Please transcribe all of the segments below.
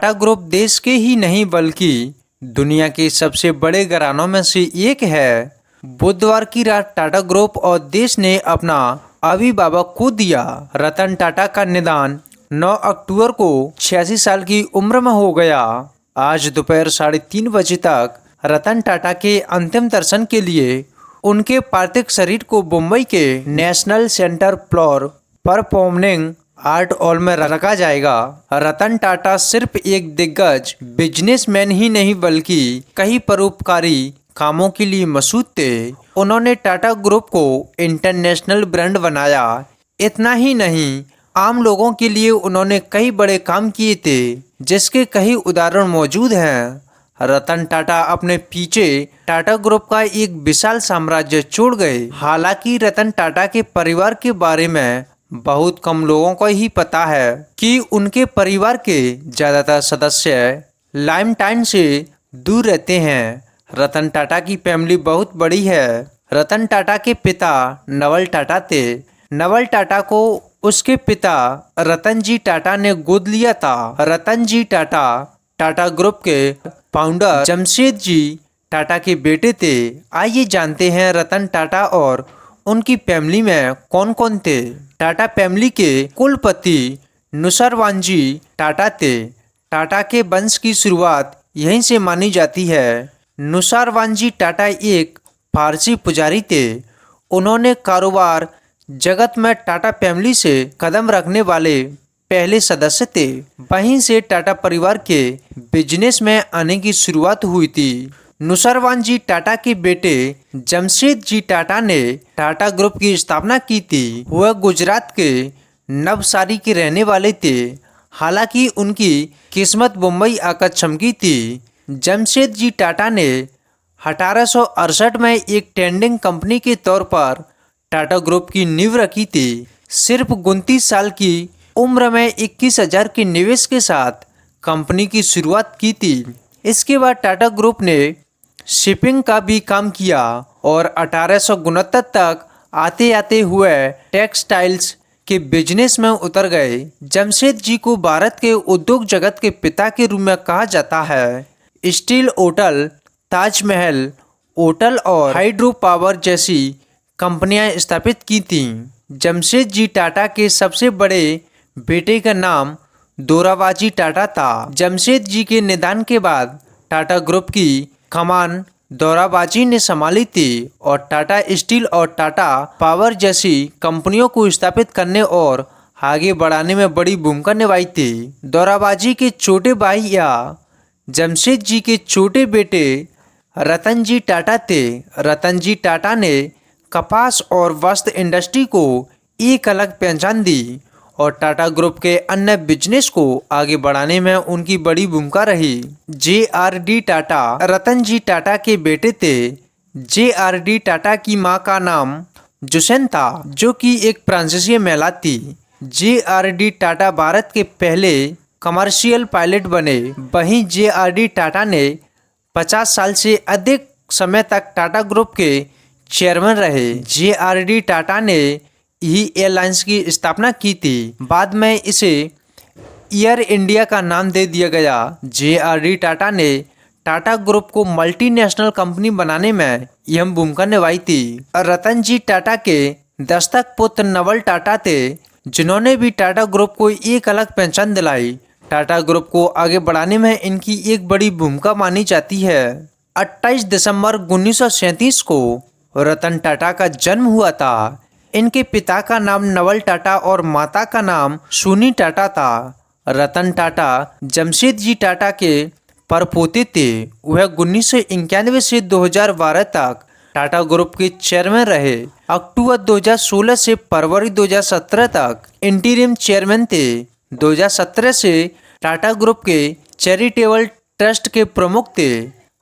Tata group देश के ही नहीं बल्कि दुनिया के सबसे बड़े घरानों में से एक है। बुधवार की रात टाटा ग्रुप और देश ने अपना अभिभावक खो दिया। रतन टाटा का निधन 9 अक्टूबर को 86 साल की उम्र में हो गया। आज दोपहर 3:30 बजे तक रतन टाटा के अंतिम दर्शन के लिए उनके पार्थिव शरीर को मुंबई के national centre for performing art hall में रखा जाएगा। रतन टाटा सिर्फ एक दिग्गज बिजनेसमैन ही नहीं बल्कि कई परोपकारी कामों के लिए मशहूर थे। उन्होंने टाटा ग्रुप को इंटरनेशनल ब्रांड बनाया। इतना ही नहीं, आम लोगों के लिए उन्होंने कई बड़े काम किए थे, जिसके कई उदाहरण मौजूद हैं। रतन टाटा अपने पीछे टाटा ग्रुप का एक विशाल साम्राज्य छोड़ गए। हालांकि रतन टाटा के परिवार के बारे में बहुत कम लोगों को ही पता है कि उनके परिवार के ज्यादातर सदस्य लाइमटाइन से दूर रहते हैं। रतन टाटा की फैमिली बहुत बड़ी है। रतन टाटा के पिता नवल टाटा थे। नवल टाटा को उसके पिता रतन जी टाटा ने गोद लिया था। रतन जी टाटा टाटा ग्रुप के फाउंडर जमशेद जी टाटा के बेटे थे। आइए जानते हैं रतन टाटा और उनकी फैमिली में कौन कौन थे। टाटा फैमिली के कुलपति नुसरवानजी टाटा थे। टाटा के वंश की शुरुआत यहीं से मानी जाती है। नुसरवानजी टाटा एक फारसी पुजारी थे। उन्होंने कारोबार जगत में टाटा फैमिली से कदम रखने वाले पहले सदस्य थे। वहीं से टाटा परिवार के बिजनेस में आने की शुरुआत हुई थी। नुसरवानजी टाटा के बेटे जमशेद जी टाटा ने टाटा ग्रुप की स्थापना की थी। वह गुजरात के नवसारी के रहने वाले थे। हालांकि उनकी किस्मत मुंबई आकर चमकी थी। जमशेद जी टाटा ने 1868 में एक ट्रेडिंग कंपनी के तौर पर टाटा ग्रुप की नींव रखी थी। सिर्फ 29 साल की उम्र में 21,000 के निवेश के साथ कंपनी की शुरुआत की थी। इसके बाद टाटा ग्रुप ने शिपिंग का भी काम किया और 1869 तक आते आते हुए टेक्सटाइल्स के बिजनेस में उतर गए। जमशेद जी को भारत के उद्योग जगत के पिता के रूप में कहा जाता है। स्टील होटल, ताजमहल होटल और हाइड्रो पावर जैसी कंपनियां स्थापित की थीं। जमशेद जी टाटा के सबसे बड़े बेटे का नाम दोराबाजी टाटा था। जमशेद जी के निधन के बाद टाटा ग्रुप की कमान दोराबाजी ने संभाली थी और टाटा स्टील और टाटा पावर जैसी कंपनियों को स्थापित करने और आगे बढ़ाने में बड़ी भूमिका निभाई थी। दोराबाजी के छोटे भाई या जमशेद जी के छोटे बेटे रतन जी टाटा थे। रतन जी टाटा ने कपास और वस्त्र इंडस्ट्री को एक अलग पहचान दी और टाटा ग्रुप के अन्य बिजनेस को आगे बढ़ाने में उनकी बड़ी भूमिका रही। JRD टाटा रतन जी टाटा के बेटे थे। JRD टाटा की मां का नाम जुसेन था, जो कि एक फ्रांसीसी महिला थी। JRD टाटा भारत के पहले कमर्शियल पायलट बने। वहीं JRD टाटा ने 50 साल से अधिक समय तक टाटा ग्रुप के चेयरमैन रहे। JRD टाटा ने ही एयरलाइंस की स्थापना की थी। बाद में इसे एयर इंडिया का नाम दे दिया गया। JRD टाटा ने टाटा ग्रुप को मल्टीनेशनल कंपनी बनाने में अहम भूमिका निभाई थी। रतन जी टाटा के दस्तक पुत्र नवल टाटा थे, जिन्होंने भी टाटा ग्रुप को एक अलग पहचान दिलाई। टाटा ग्रुप को आगे बढ़ाने में इनकी एक बड़ी भूमिका मानी जाती है। 28 दिसंबर 1937 को रतन टाटा का जन्म हुआ था। इनके पिता का नाम नवल टाटा और माता का नाम सुनी टाटा था। रतन टाटा जमशेद जी टाटा के परपोते थे। वह 1991 से 2012 तक टाटा ग्रुप के चेयरमैन रहे। अक्टूबर 2016 से फरवरी 2017 तक इंटीरिम चेयरमैन थे। 2017 से टाटा ग्रुप के चैरिटेबल ट्रस्ट के प्रमुख थे।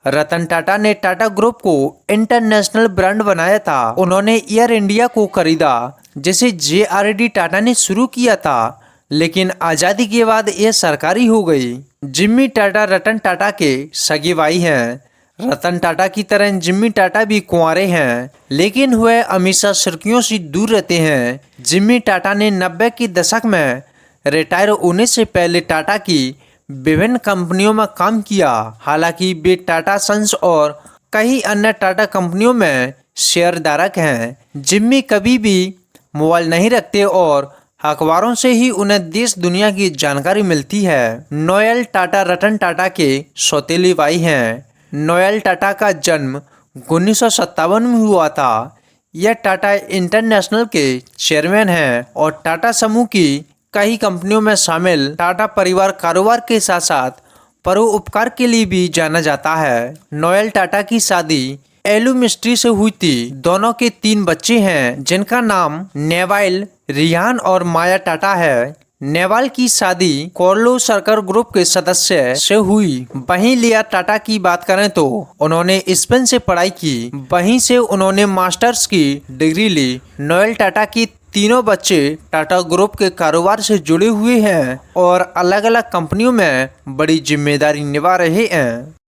रतन टाटा ने टाटा ग्रुप को इंटरनेशनल ब्रांड बनाया था। उन्होंने एयर इंडिया को खरीदा, जिसे JRD टाटा ने शुरू किया था, लेकिन आज़ादी के बाद यह सरकारी हो गई। जिम्मी टाटा रतन टाटा के सगे भाई हैं। रतन टाटा की तरह जिम्मी टाटा भी कुंवारे हैं, लेकिन वह हमेशा सुर्खियों से दूर रहते हैं। जिम्मी टाटा ने 90 के दशक में रिटायर होने से पहले टाटा की विभिन्न कंपनियों में काम किया। हालांकि वे टाटा सन्स और कई अन्य टाटा कंपनियों में शेयरधारक हैं। जिम्मी कभी भी मोबाइल नहीं रखते और अखबारों से ही उन्हें देश दुनिया की जानकारी मिलती है। नोएल टाटा रतन टाटा के सौतेली भाई हैं। नोएल टाटा का जन्म 1957 में हुआ था। यह टाटा इंटरनेशनल के चेयरमैन हैं और टाटा समूह की कई कंपनियों में शामिल टाटा परिवार कारोबार के साथ साथ परोपकार के लिए भी जाना जाता है। नोएल टाटा की शादी एलू मिस्ट्री से हुई थी। दोनों के 3 बच्चे हैं जिनका नाम नेवाइल, रिहान और माया टाटा है। नेवाल की शादी कोर्लो सर्कल ग्रुप के सदस्य से हुई। वहीं लिया टाटा की बात करें तो उन्होंने स्पेन से पढ़ाई की, वहीं से उन्होंने मास्टर्स की डिग्री ली। नोएल टाटा की तीनों बच्चे टाटा ग्रुप के कारोबार से जुड़े हुए हैं और अलग अलग कंपनियों में बड़ी जिम्मेदारी निभा रहे हैं।